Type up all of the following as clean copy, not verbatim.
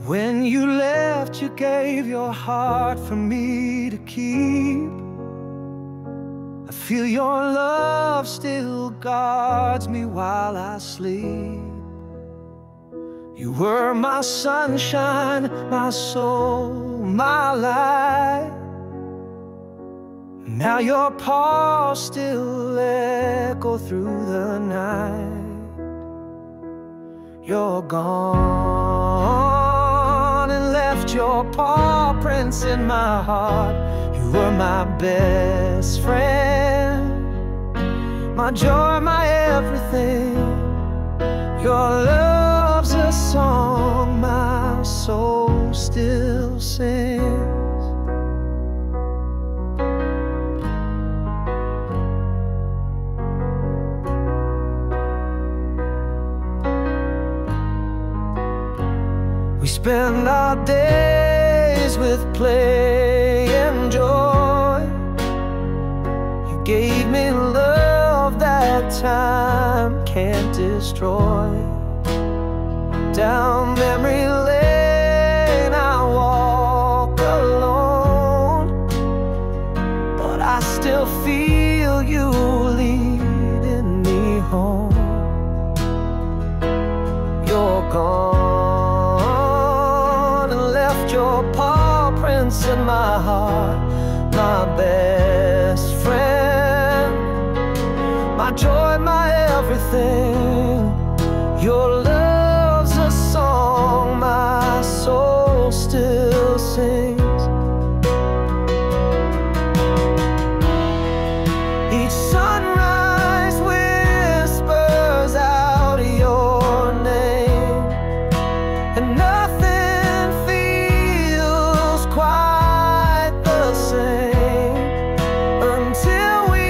When you left, you gave your heart for me to keep. I feel your love still guards me while I sleep. You were my sunshine, my soul, my light. Now your paws still echo through the night. You're gone and left your paw prints in my heart. You were my best friend, my joy, my everything. Your love's a song my soul still sings. We spend our days with play and joy. You gave me love that time can't destroy. Down memory lane I walk alone, but I still feel you leading me home. You're gone, your paw prints in my heart, my best friend, my joy, my everything. Your love's a song my soul still sings. Each sunrise whispers out your name, and nothing quite the same until we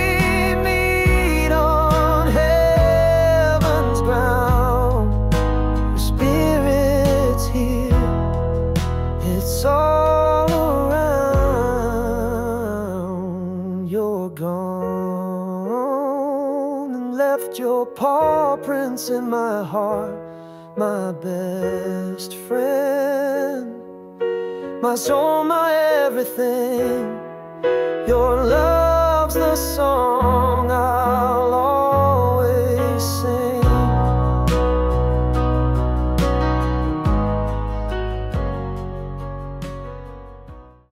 meet on heaven's ground. Your spirit's here, it's all around. You're gone and left your paw prints in my heart, my best friend, my soul, my everything. Your love's the song